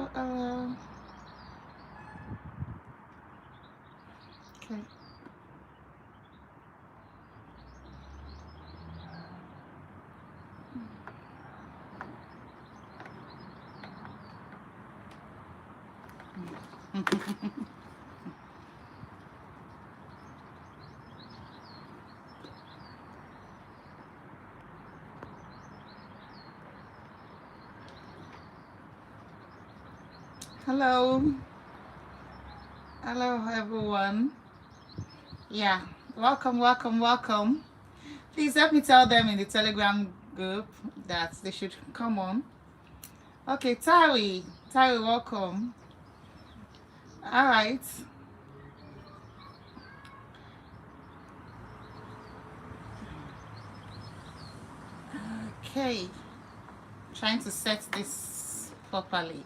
hello. Okay. Hello. Hello, everyone. Yeah, welcome. Please help me tell them in the Telegram group that they should come on. Okay, Tari, welcome. All right. Okay, trying to set this properly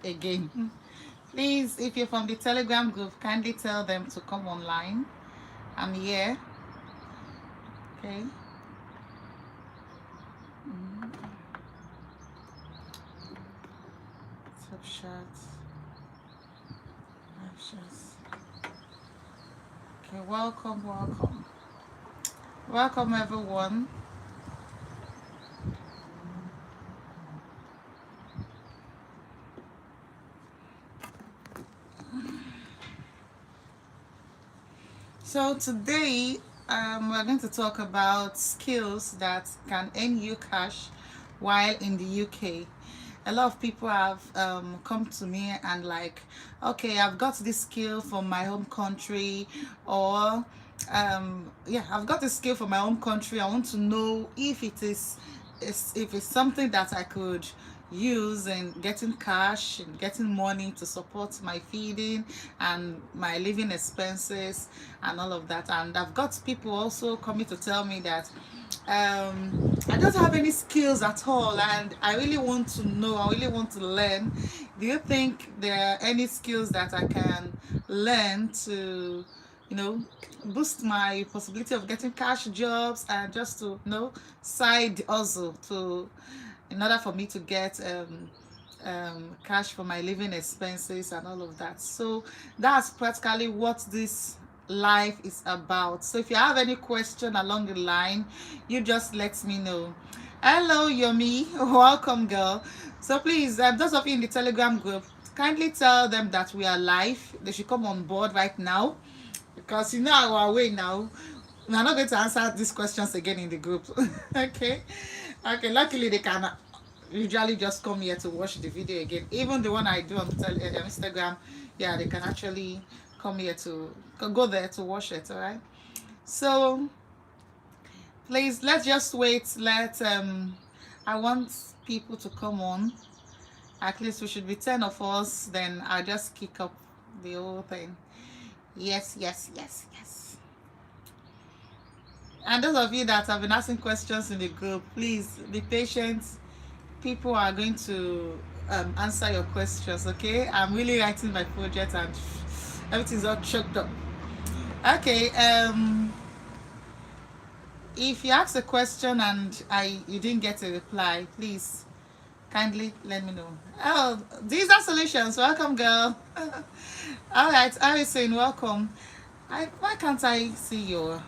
again. Please, if you're from the Telegram group, kindly tell them to come online. I'm here. Okay. Top shots. Live shots. Okay, welcome everyone. So today we're going to talk about skills that can earn you cash while in the UK. A lot of people have come to me and like, okay, I've got this skill from my home country, or yeah, I've got this skill from my home country. I want to know if if it's something that I could use in getting cash and getting money to support my feeding and my living expenses and all of that. And I've got people also coming to tell me that I don't have any skills at all, and I really want to know, I really want to learn. Do you think there are any skills that I can learn to, boost my possibility of getting cash jobs, and just to, side hustle to, in order for me to get cash for my living expenses and all of that? So that's practically what this life is about. So if you have any question along the line, you just let me know. Hello Yomi, welcome girl. So please, those of you in the Telegram group, kindly tell them that we are live. They should come on board right now, because our way now. We are not going to answer these questions again in the group. Okay, luckily they can usually just come here to watch the video again. Even the one I do on Instagram, yeah, they can actually come here to go there to watch it. All right, so please, let's just wait. I want people to come on. At least we should be 10 of us, then I'll just kick up the whole thing. Yes. And those of you that have been asking questions in the group, please be patient. People are going to answer your questions. Okay, I'm really writing my project and everything's all choked up. Okay, if you ask a question and you didn't get a reply, please kindly let me know. Oh, these are solutions. Welcome, girl. All right, Harrison, welcome. Why can't I see your...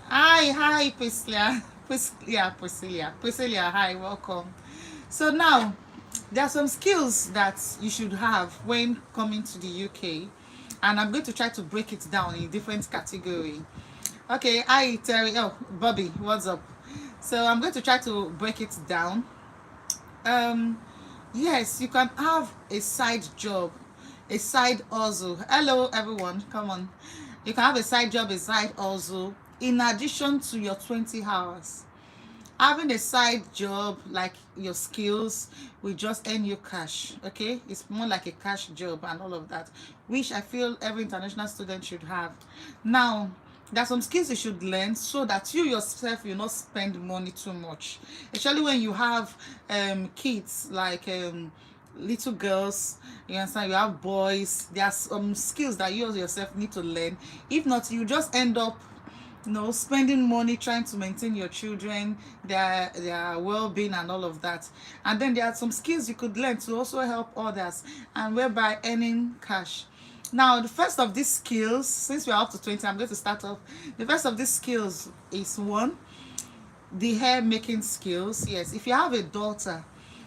Hi, Priscilla. Priscilla, hi, welcome. So now, there are some skills that you should have when coming to the UK, and I'm going to try to break it down in different category. Okay, hi, Terry. Oh, Bobby, what's up? So I'm going to try to break it down. Yes, you can have a side job, a side hustle. Hello, everyone. Come on. You can have a side job, a side hustle, in addition to your 20 hours. Having a side job, like your skills, will just earn you cash. Okay, it's more like a cash job and all of that, which I feel every international student should have. Now, there are some skills you should learn so that you yourself will not spend money too much, especially when you have kids, like little girls, you understand, you have boys. There are some skills that you yourself need to learn. If not, you just end up spending money trying to maintain your children, their well-being and all of that. And then there are some skills you could learn to also help others, and whereby earning cash. Now, the first of these skills, since we're up to 20, I'm going to start off. The first of these skills is one, the hair making skills. Yes, if you have a daughter,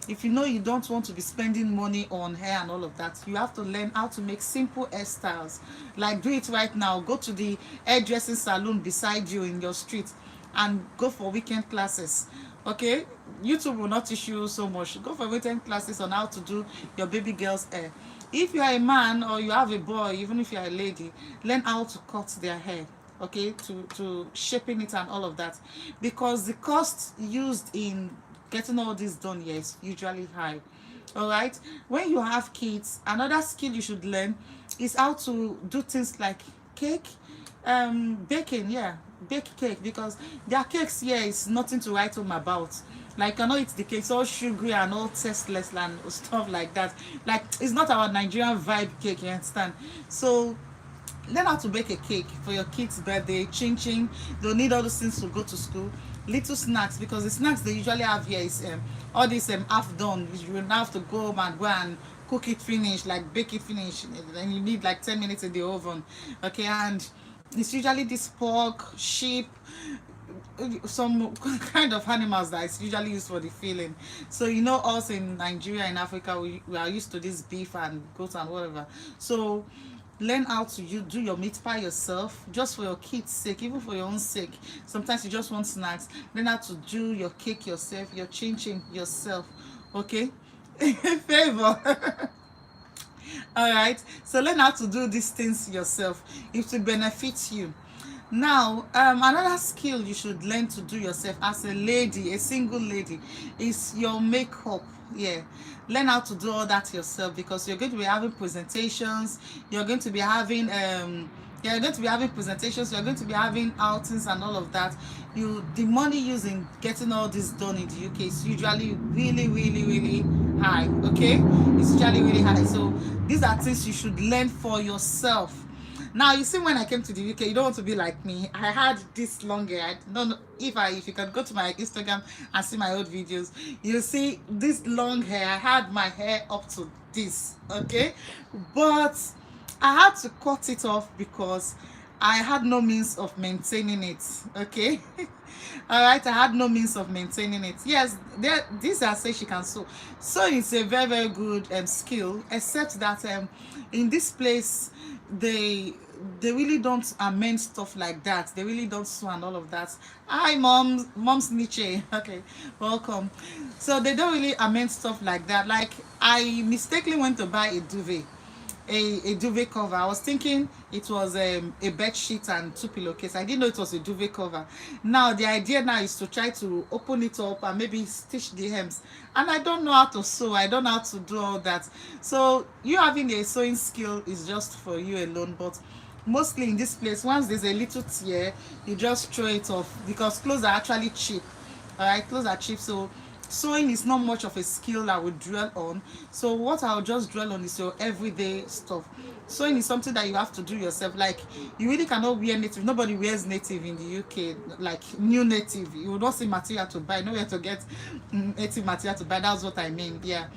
if you know you don't want to be spending money on hair and all of that, you have to learn how to make simple hairstyles. Like, do it right now. Go to the hairdressing salon beside you in your street and go for weekend classes. Okay, YouTube will not teach you so much. Go for weekend classes on how to do your baby girl's hair. If you are a man or you have a boy, even if you are a lady, learn how to cut their hair, okay, to shaping it and all of that, because the cost used in getting all this done here is usually high. All right, when you have kids, another skill you should learn is how to do things like cake, baking. Yeah, bake cake, because their cakes here is nothing to write home about. Like, I know it's the cakes all sugary and all tasteless and stuff like that. Like, it's not our Nigerian vibe cake, you understand? So learn how to bake a cake for your kids' birthday, chin chin. They'll need all those things to go to school. Little snacks, because the snacks they usually have here is all this half done. You will now have to go home and go and cook it finish, like bake it finish, and you need like 10 minutes in the oven. Okay, and it's usually this pork, sheep, some kind of animals that is usually used for the filling. So us in Nigeria, in Africa, we are used to this beef and goat and whatever. So learn how to do your meat pie yourself, just for your kids' sake, even for your own sake. Sometimes you just want snacks. Learn how to do your cake yourself, your chin chin yourself. Okay. Favor. All right, so learn how to do these things yourself. It will benefit you. Now, another skill you should learn to do yourself as a lady, a single lady, is your makeup. Yeah, learn how to do all that yourself, because you're going to be having presentations, you're going to be having presentations, you're going to be having outings and all of that. The money used in getting all this done in the UK is usually really, really, really high. Okay, it's usually really high. So these are things you should learn for yourself. Now, you see, when I came to the UK, you don't want to be like me. I had this long hair. I don't know if you can go to my Instagram and see my old videos, you'll see this long hair. I had my hair up to this, okay? But I had to cut it off because I had no means of maintaining it, okay? All right, I had no means of maintaining it. Yes, these are say she can sew. Sewing is a very, very good skill, except that in this place they really don't amend stuff like that. They really don't sew and all of that. Hi, mom's Nietzsche. Okay, welcome. So they don't really amend stuff like that. Like, I mistakenly went to buy a duvet, a duvet cover. I was thinking it was a bed sheet and two pillowcase. I didn't know it was a duvet cover. Now the idea now is to try to open it up and maybe stitch the hems, and I don't know how to sew. I don't know how to do all that. So you having a sewing skill is just for you alone, but mostly in this place, once there's a little tear, you just throw it off, because clothes are actually cheap. All right, clothes are cheap. So sewing is not much of a skill I would dwell on. So what I'll just dwell on is your everyday stuff. Sewing is something that you have to do yourself. Like, you really cannot wear native. Nobody wears native in the UK, like new native. You will not see material to buy, nowhere to get native material to buy. That's what I mean. Yeah.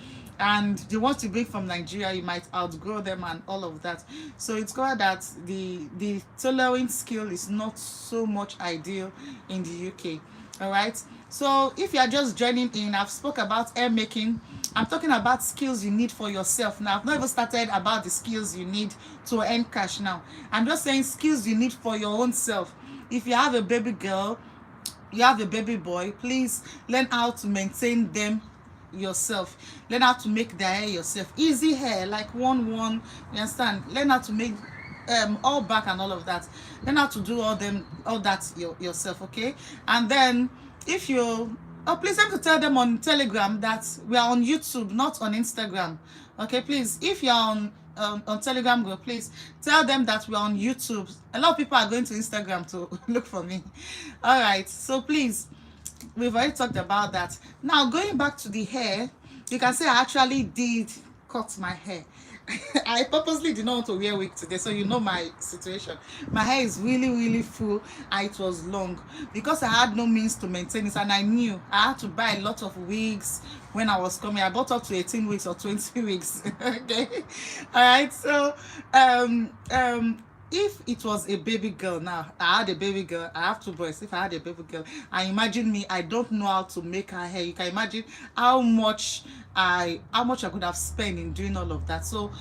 And the ones you bring from Nigeria, you might outgrow them and all of that. So it's clear that the tailoring skill is not so much ideal in the UK. All right, so if you are just joining in, I've spoke about hair making. I'm talking about skills you need for yourself now. I've not even started about the skills you need to earn cash now. I'm just saying skills you need for your own self. If you have a baby girl, you have a baby boy, please learn how to maintain them yourself. Learn how to make their hair yourself. Easy hair, like one, you understand? Learn how to make all back and all of that. Learn how to do all that yourself, okay? And then if you please have to tell them on Telegram that we are on YouTube, not on Instagram. Okay, please, if you're on Telegram group, please tell them that we're on YouTube. A lot of people are going to Instagram to look for me. All right, so please, we've already talked about that. Now, going back to the hair, you can say I actually did cut my hair. I purposely did not want to wear wig today, so you know my situation. My hair is really, really full, and it was long because I had no means to maintain it, and I knew I had to buy a lot of wigs when I was coming. I bought up to 18 weeks or 20 weeks. Okay, all right. So, if it was a baby girl, now I had a baby girl, I have two boys. If I had a baby girl, and imagine me, I don't know how to make her hair. You can imagine how much I could have spent in doing all of that. So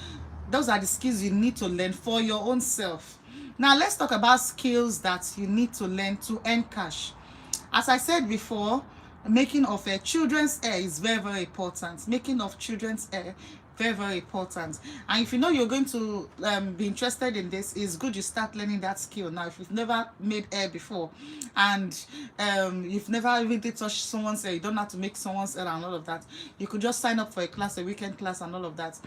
those are the skills you need to learn for your own self. Now let's talk about skills that you need to learn to earn cash. As I said before, making of a children's hair is very, very important. Making of children's hair, very, very important. And if you know you're going to be interested in this, it's good you start learning that skill now. If you've never made hair before, and you've never really touched someone's hair, you don't have to make someone's hair and all of that, you could just sign up for a class, a weekend class and all of that.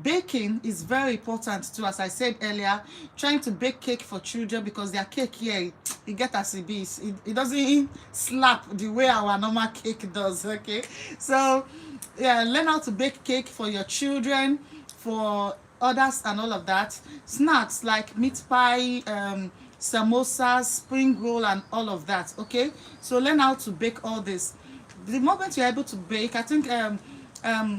Baking is very important too. As I said earlier, trying to bake cake for children, because their cake here, you get as it is, it doesn't slap the way our normal cake does. Okay, so yeah, learn how to bake cake for your children, for others and all of that. Snacks like meat pie, samosas, spring roll and all of that. Okay, so learn how to bake all this. The moment you're able to bake, I think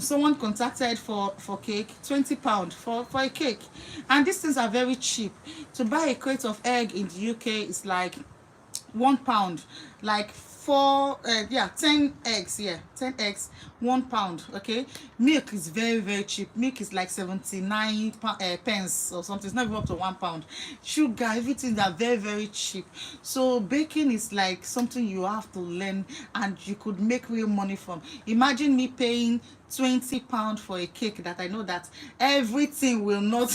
someone contacted for cake, 20 pound for a cake, and these things are very cheap. To buy a crate of egg in the UK is like 1 pound, like 10 eggs, 10 eggs, 1 pound. Okay, milk is very, very cheap. Milk is like 79 pence or something. It's not even up to 1 pound. Sugar, everything are very, very cheap. So baking is like something you have to learn, and you could make real money from. Imagine me paying 20 pound for a cake that I know that everything will not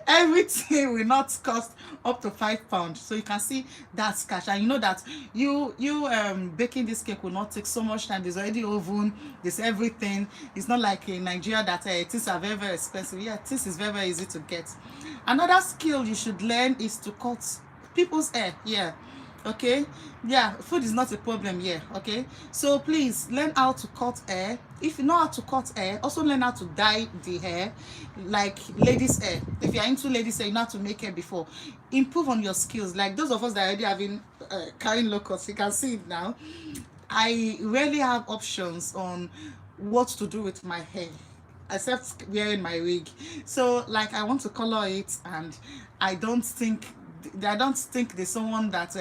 everything will not cost up to 5 pounds. So you can see that's cash, and you know that you baking this cake will not take so much time. There's already oven, there's everything. It's not like in Nigeria that things are very, very expensive. Yeah, this is very, very easy to get. Another skill you should learn is to cut people's hair. Yeah, okay, yeah, food is not a problem here. Okay, so please learn how to cut hair. If you know how to cut hair, also learn how to dye the hair, like ladies hair. If you're into ladies hair, you know how to make hair before. Improve on your skills. Like those of us that already having carrying low cuts, you can see it now. I rarely have options on what to do with my hair except wearing my wig. So like I want to color it, and I don't think there's someone that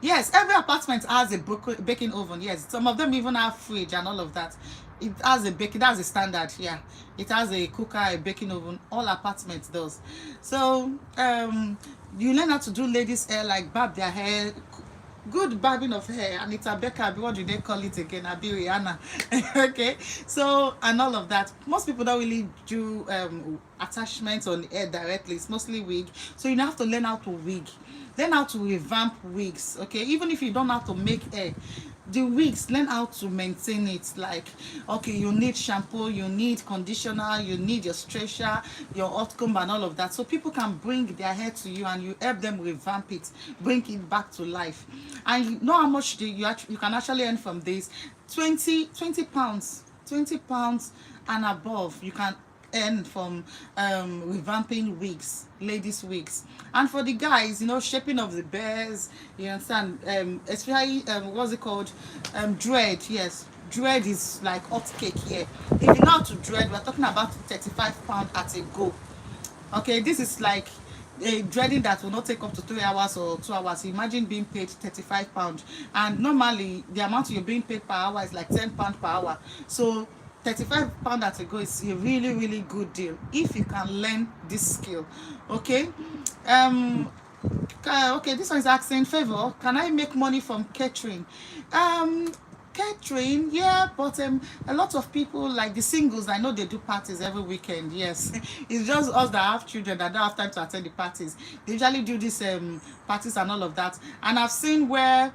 yes, every apartment has a baking oven. Yes, some of them even have fridge and all of that. It has a baking, that's a standard. Yeah, it has a cooker, a baking oven. All apartments does. So you learn how to do ladies hair, like barb their hair, good barbing of hair. Anita Becker, what do they call it again? Abi Rihanna. Okay, so and all of that. Most people don't really do attachments on the hair directly. It's mostly wig. So you have to learn how to wig, learn how to revamp wigs. Okay, even if you don't know how to make hair, the wigs, learn how to maintain it. Like, okay, you need shampoo, you need conditioner, you need your stretcher, your hot comb and all of that, so people can bring their hair to you and you help them revamp it, bring it back to life. And you know how much you can actually earn from this. 20 pounds, 20 pounds and above you can earn from revamping wigs, ladies wigs. And for the guys, you know, shaping of the bears, you understand, especially what's it called, dread. Yes, dread is like hot cake here. If you know how to dread, we're talking about 35 pounds at a go. Okay, this is like a dreading that will not take up to 3 hours or 2 hours. Imagine being paid 35 pounds, and normally the amount you're being paid per hour is like 10 pounds per hour. So 35 pounds at a go is a really, really good deal if you can learn this skill. Okay, okay, this one is asking, favor, can I make money from catering? Catering, yeah, but a lot of people, like the singles, I know they do parties every weekend. Yes, it's just us that have children that don't have time to attend the parties. They usually do these parties and all of that. And I've seen where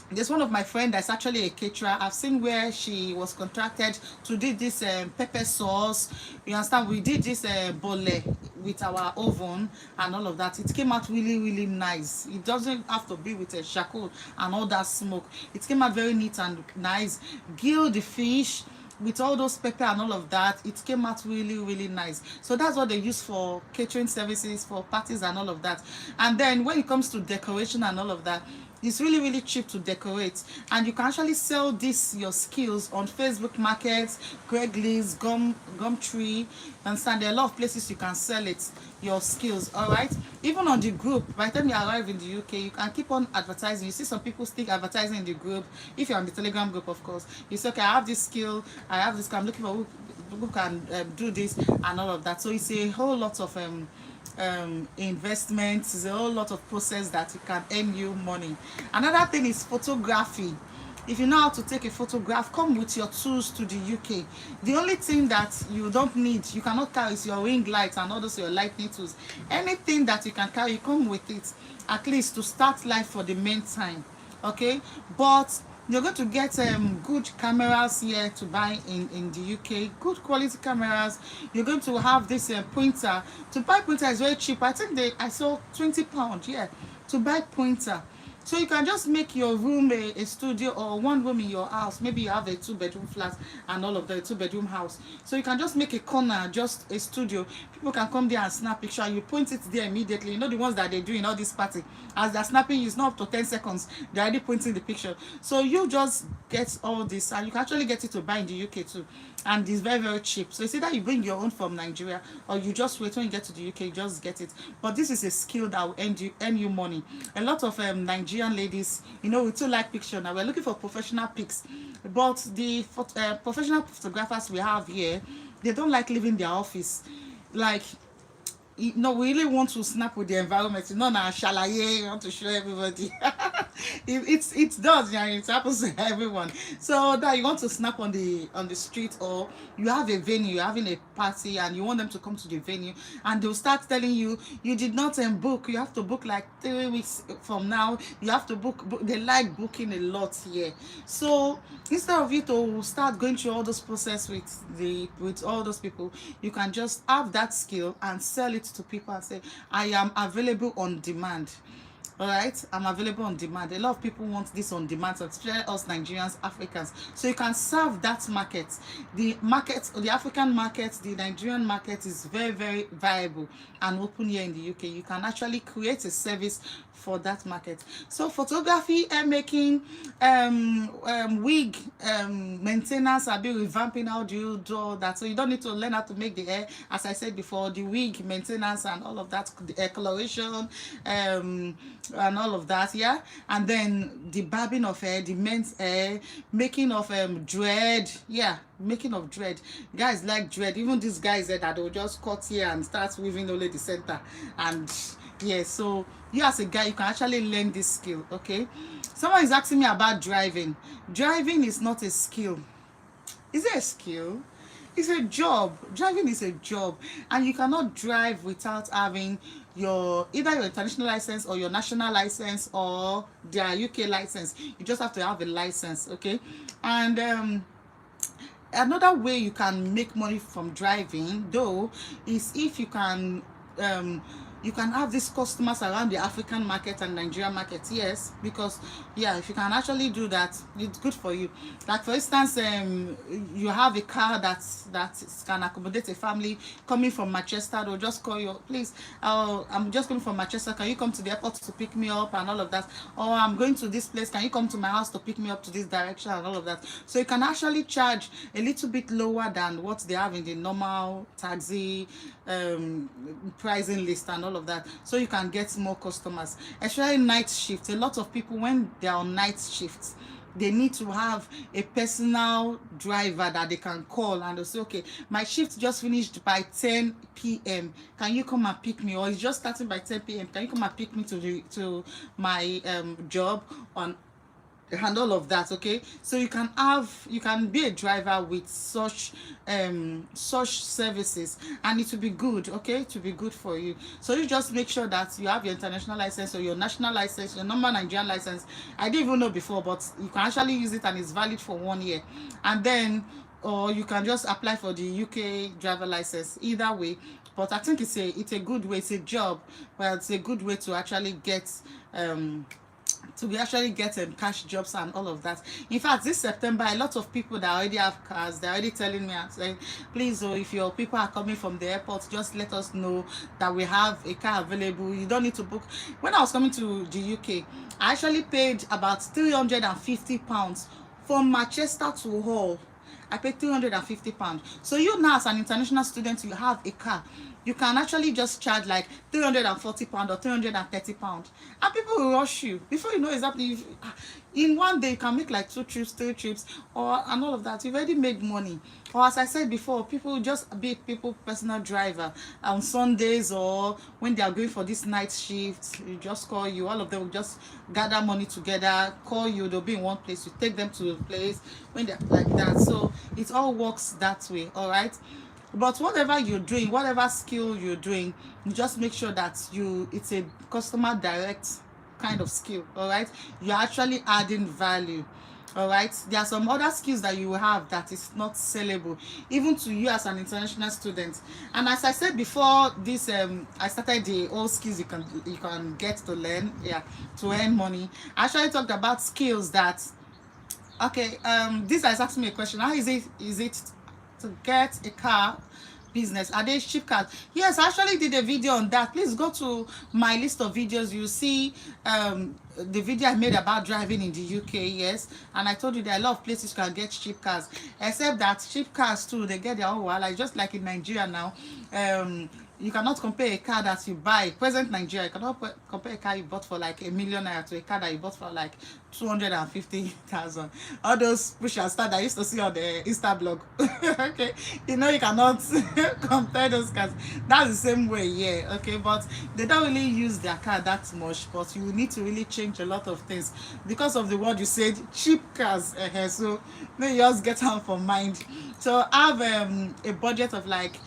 there's one of my friend that's actually a caterer. I've seen where she was contracted to do this pepper sauce. You understand? We did this bole with our oven and all of that. It came out really, really nice. It doesn't have to be with a charcoal and all that smoke. It came out very neat and nice. Grill the fish, with all those pepper and all of that, it came out really really nice. So that's what they use for catering services, for parties and all of that. And then when it comes to decoration and all of that, it's really really cheap to decorate, and you can actually sell this your skills on Facebook markets, Craigslist, Gumtree. Understand, there are a lot of places you can sell it, your skills. All right, even on the group, by the time you arrive in the UK, you can keep on advertising. You see some people still advertising in the group. If you're on the Telegram group, of course, you say, okay, I have this skill, I have this, I'm looking for who can do this and all of that. So it's a whole lot of investments. It's a whole lot of process that it can earn you money. Another thing is photography. If you know how to take a photograph, come with your tools to the UK. The only thing that you don't need, you cannot carry, is your ring light and all those your lighting tools. Anything that you can carry, come with it, at least to start life for the meantime. Okay, but you're going to get good cameras here to buy in the UK, good quality cameras. You're going to have this printer. To buy printer is very cheap. I think I saw £20, yeah, to buy printer. So you can just make your room a studio, or one room in your house. Maybe you have a 2-bedroom flat and all of that, 2-bedroom house. So you can just make a corner, just a studio. People can come there and snap picture, and you point it there immediately. You know the ones that they do in all this party. As they're snapping, it's not up to 10 seconds. They're already pointing the picture. So you just get all this, and you can actually get it to buy in the UK too. And it's very very cheap. So it's either you bring your own from Nigeria, or you just wait when you get to the UK, you just get it. But this is a skill that will earn you money. A lot of Nigerian ladies, you know, we too like picture now. We're looking for professional pics, but the professional photographers we have here, they don't like leaving their office. Like, you know, we really want to snap with the environment. You know, now shalaye, you want to show everybody. it does, yeah, it happens to everyone. So that you want to snap on the street, or you have a venue, you're having a party, and you want them to come to the venue, and they'll start telling you, you did not book. You have to book like 3 weeks from now. You have to book. They like booking a lot here. So instead of you to start going through all those process with all those people, you can just have that skill and sell it to people and say, I am available on demand. All right, I'm available on demand. A lot of people want this on demand, especially us Nigerians, Africans. So you can serve that market. The market, the African market, the Nigerian market is very very viable and open here in the UK. You can actually create a service for that market. So photography, hair making, wig maintenance, I'll be revamping. How do you do that? So you don't need to learn how to make the hair, as I said before, the wig maintenance and all of that, the hair coloration, and all of that, yeah. And then the barbing of hair, the men's hair, making of dread, yeah, making of dread. Guys like dread. Even these guys that will just cut here and start weaving only the center. And yeah, so you as a guy, you can actually learn this skill. Okay, someone is asking me about driving. Driving is not a skill. Is it a skill? It's a job. Driving is a job, and you cannot drive without having either your international license or your national license or their UK license. You just have to have a license. Okay, and another way you can make money from driving, though, is if you can have these customers around the African market and Nigerian market. Yes, because yeah, if you can actually do that, it's good for you. Like for instance, you have a car that can accommodate a family coming from Manchester. They'll just call you, please, I'm just coming from Manchester, can you come to the airport to pick me up and all of that, or I'm going to this place, can you come to my house to pick me up to this direction and all of that. So you can actually charge a little bit lower than what they have in the normal taxi pricing list and all of that, so you can get more customers, especially night shift. A lot of people, when they are on night shifts, they need to have a personal driver that they can call, and they'll say, okay, my shift just finished by 10 p.m, can you come and pick me, or it's just starting by 10 p.m, can you come and pick me to my job on, and all of that. Okay, so you can be a driver with such services, and it will be good. Okay, to be good for you. So you just make sure that you have your international license or your national license, your normal Nigerian license. I didn't even know before, but you can actually use it, and it's valid for 1 year. And then, or you can just apply for the UK driver license. Either way, but I think it's a good way. It's a job, but it's a good way to actually get to actually get cash jobs and all of that. In fact, this September, a lot of people that already have cars, they're already telling me and saying, please, oh, if your people are coming from the airport, just let us know that we have a car available. You don't need to book. When I was coming to the UK, I actually paid about £350 from Manchester to Hull. I paid £350. So you now, as an international student, you have a car. You can actually just charge like £340 or £330, and people will rush you before you know exactly. In one day, you can make like 2 trips, 3 trips, or and all of that. You've already made money. Or as I said before, people just be people personal driver on Sundays, or when they are going for this night shift. You just call you. All of them will just gather money together, call you. They'll be in one place. You take them to a place when they're like that. So it all works that way. All right. But whatever you're doing, whatever skill you're doing, you just make sure that it's a customer direct kind of skill. All right, you're actually adding value. All right, there are some other skills that you have that is not sellable even to you as an international student. And as I said before this, I started the old skills you can get to learn, yeah, to earn money. I actually talked about skills that, okay, this has asked me a question: how is it to get a car business? Are they cheap cars? Yes, I actually did a video on that. Please go to my list of videos. You see the video I made about driving in the UK. Yes, and I told you there are a lot of places you can get cheap cars, except that cheap cars too, they get their own wahala. Just like in Nigeria now, you cannot compare a car that you buy present Nigeria. You cannot compare a car you bought for like £1,000,000 to a car that you bought for like 250,000. All those push and start that I used to see on the Insta blog. Okay, you know, you cannot compare those cars. That's the same way, yeah. Okay, but they don't really use their car that much. But you need to really change a lot of things because of the word you said, cheap cars. So maybe just get out for mind. So I have a budget of like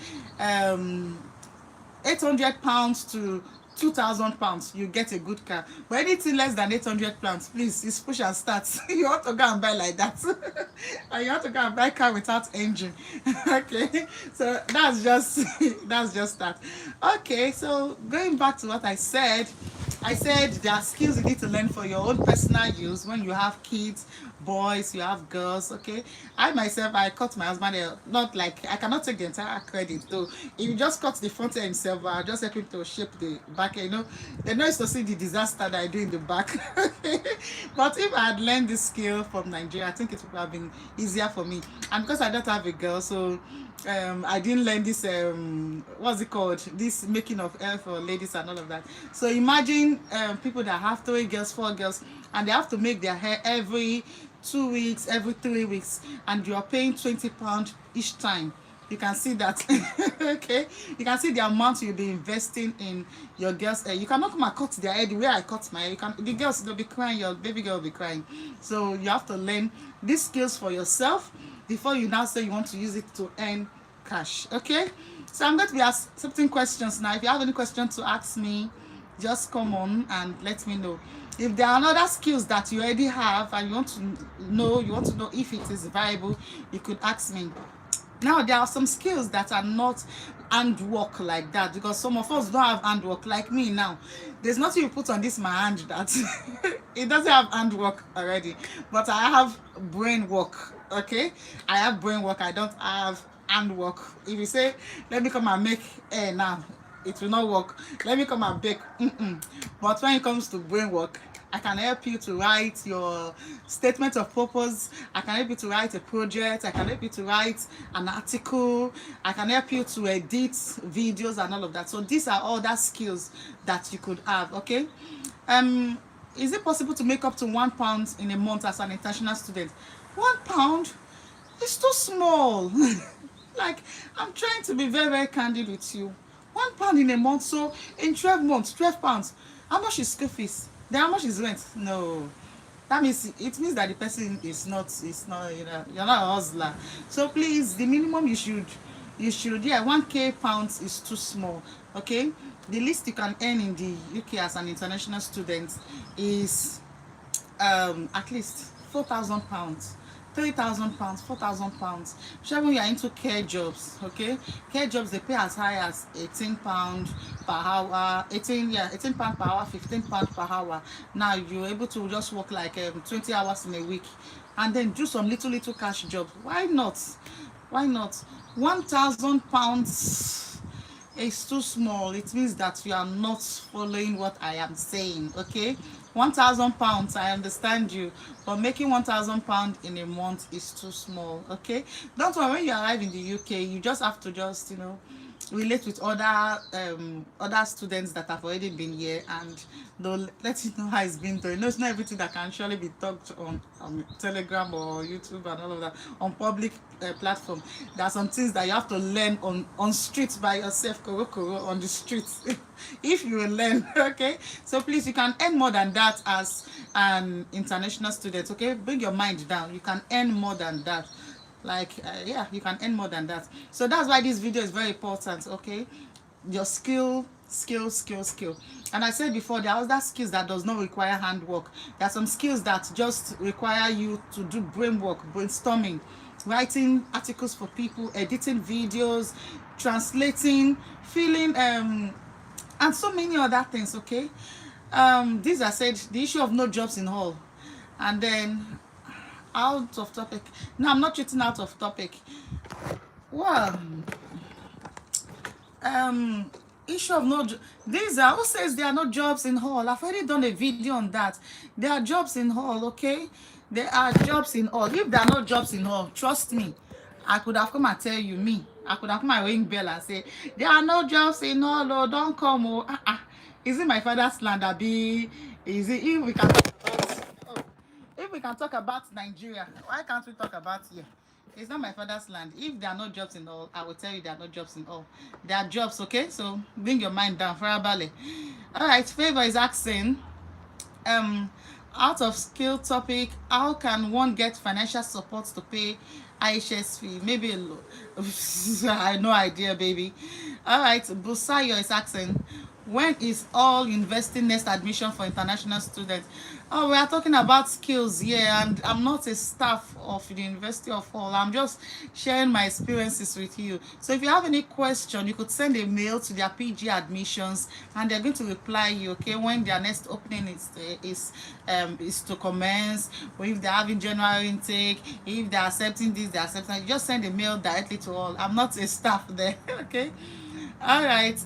£800 to £2,000, you get a good car. But anything less than £800, please, it's push and start. You want to go and buy like that. And you want to go and buy a car without engine. Okay, so that's just that. Okay, so going back to what I said there are skills you need to learn for your own personal use when you have kids, boys, you have girls. Okay, I myself, I cut my husband hair. Not like I cannot take the entire credit though. If you just cut the front hair himself, I'll just help him to shape the back hair. You know, they know to see the disaster that I do in the back. But if I had learned this skill from Nigeria, I think it would have been easier for me. And because I don't have a girl, so I didn't learn this what's it called, this making of hair for ladies and all of that. So imagine people that have 3 girls, 4 girls, and they have to make their hair every 2 weeks, every 3 weeks, and you are paying £20 each time. You can see that. Okay, you can see the amount you'll be investing in your girls' hair. You cannot come and cut their hair the way I cut my hair. The girls, they'll be crying, your baby girl will be crying. So you have to learn these skills for yourself before you now say you want to use it to earn cash. Okay, so I'm going to be accepting questions now. If you have any questions to ask me, just come on and let me know. If there are other skills that you already have and you want to know if it is viable, you could ask me. Now, there are some skills that are not handwork like that, because some of us don't have handwork like me now. There's nothing you put on this my hand that it doesn't have handwork already, but I have brain work. Okay, I have brain work, I don't have handwork. If you say let me come and make hair now, it will not work. Let me come and bake. But when it comes to brain work, I can help you to write your statement of purpose. I can help you to write a project. I can help you to write an article. I can help you to edit videos and all of that. So these are all that skills that you could have. Okay, is it possible to make up to £1 in a month as an international student? £1 is too small. Like, I'm trying to be very, very candid with you. £1 in a month. So in 12 months, £12. How much is school fees? Then how much is rent? No, that means it means that the person is not, you know, you're not a hustler. So please, the minimum you should yeah, £1,000 is too small. Okay, the least you can earn in the UK as an international student is at least £4,000, £3,000, £4,000. Especially when you are into care jobs, okay? Care jobs, they pay as high as £18 per hour, 18, yeah, £18 per hour, £15 per hour. Now you're able to just work like 20 hours in a week and then do some little cash jobs. Why not? Why not? £1,000 is too small. It means that you are not following what I am saying. Okay, £1,000, I understand you, but making £1,000 in a month is too small. Okay, don't worry, when you arrive in the UK, you just have to just, relate with other students that have already been here, and they'll let you know how it's been done. It's not everything that can surely be talked on Telegram or YouTube and all of that on public platform. There are some things that you have to learn on streets by yourself, on the streets. If you learn, okay. So please, you can earn more than that as an international student. Okay, bring your mind down. You can earn more than that. Like yeah, you can earn more than that. So that's why this video is very important. Okay, your skill. And I said before, there are other skills that does not require handwork. There are some skills that just require you to do brain work, brainstorming, writing articles for people, editing videos, translating, filling, and so many other things. Okay, these are said the issue of no jobs in hall. And then out of topic. No, I'm not treating out of topic. Well, issue of no these are, who says there are no jobs in hall? I've already done a video on that. There are jobs in hall. Okay, there are jobs in hall. If there are no jobs in hall, trust me, I could have come and tell you. I could have come and ring bell and say there are no jobs in hall. Oh, don't come. Oh, is it my father's land? Abi, is it? If we can talk about, if we can talk about Nigeria, why can't we talk about here? It's not my father's land. If there are no jobs in all, I will tell you there are no jobs in all. There are jobs, okay? So bring your mind down. Farabale. All right, Favor is asking, out of skill topic, how can one get financial support to pay IHS fee? Maybe a low. I have no idea, baby. All right, Busayo is asking, when is all university next admission for international students? Oh, we are talking about skills here, and I'm not a staff of the University of Hull. I'm just sharing my experiences with you. So if you have any question, you could send a mail to their PG admissions, and they're going to reply you. Okay, when their next opening is to commence, or if they're having general intake, if they're accepting this, they're accepting. You just send a mail directly to all. I'm not a staff there. Okay. All right.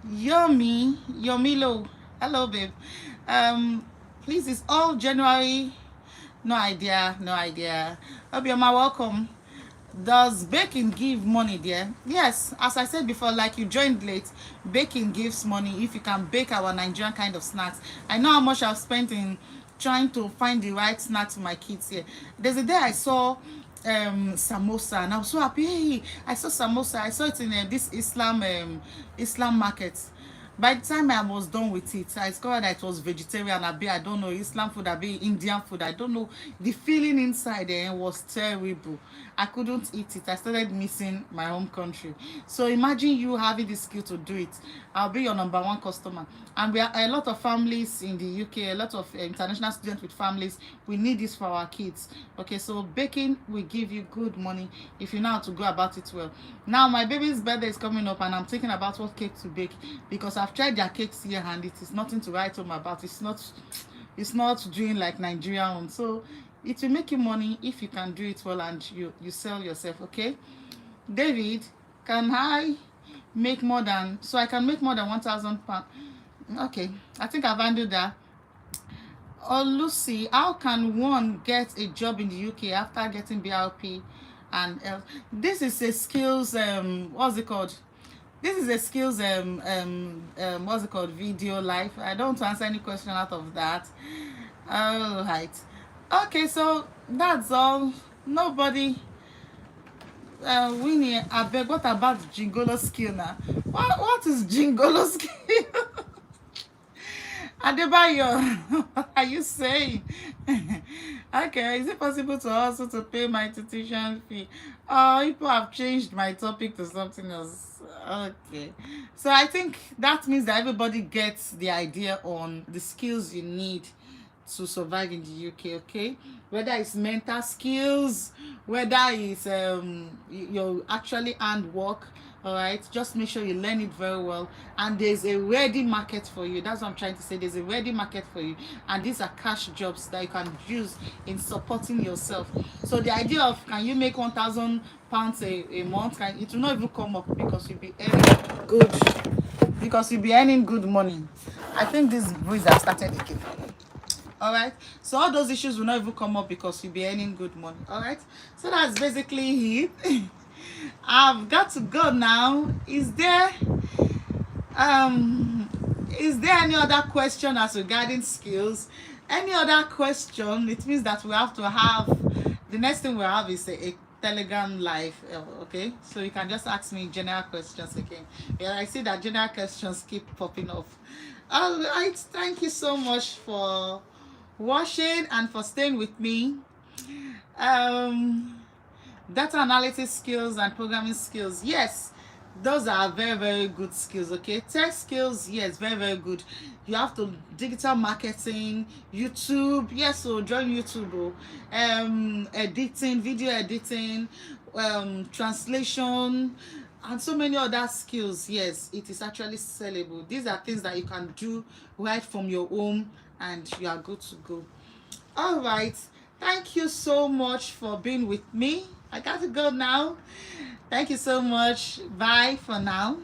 Yomilo, hello babe. Please, it's all January. No idea. Obioma, welcome. Does baking give money there? Yes, as I said before, like you joined late, baking gives money if you can bake our Nigerian kind of snacks. I know how much I've spent in trying to find the right snacks for my kids here. There's a day I saw samosa, and I was so happy. Hey, I saw samosa. I saw it in this Islam market. By the time I was done with it, I discovered that it was vegetarian. I don't know, Islam food, Indian food. I don't know. The feeling inside there was terrible. I couldn't eat it. I started missing my home country. So imagine you having the skill to do it. I'll be your number one customer. And we are a lot of families in the UK, a lot of international students with families. We need this for our kids. Okay, so baking will give you good money if you know how to go about it well. Now my baby's birthday is coming up, and I'm thinking about what cake to bake, because I've tried their cakes here and it is nothing to write home about. It's not doing like Nigerian one. So it will make you money if you can do it well and you sell yourself. Okay, David, can I make more than, so I can make more than £1,000? Okay, I think I've handled that. Oh, Lucy, how can one get a job in the UK after getting BRP and this is a skills what's it called? This is a skills what's it called, video live. I don't want to answer any question out of that. All right. Okay, so that's all. Nobody Winnie, I beg, what about Jingolo skill now? What is Jingolo skill? Adebayo, what are you saying? Okay, is it possible to also to pay my tuition fee? Oh, people have changed my topic to something else. Okay, so I think that means that everybody gets the idea on the skills you need to survive in the UK, okay? Whether it's mental skills, whether it's your actually handwork, all right? Just make sure you learn it very well. And there's a ready market for you. That's what I'm trying to say. There's a ready market for you. And these are cash jobs that you can use in supporting yourself. So the idea of can you make £1,000 a month, it will not even come up because you'll be earning good, because you'll be earning good money. I think this breeze has started again. All right, so all those issues will not even come up because you'll be earning good money. All right, so that's basically it. I've got to go now. Um is there any other question as regarding skills? Any other question? It means that we have to have, the next thing we have is a Telegram live. Okay, so you can just ask me general questions again. Yeah, I see that general questions keep popping up. All right, thank you so much for watching and for staying with me. Data analysis skills and programming skills, yes, those are very, very good skills. Okay, tech skills, yes, very, very good. You have to digital marketing, YouTube, yes, so join YouTube. Editing, video editing, translation, and so many other skills. Yes, it is actually sellable. These are things that you can do right from your home and you are good to go. All right, thank you so much for being with me. I got to go now. Thank you so much. Bye for now.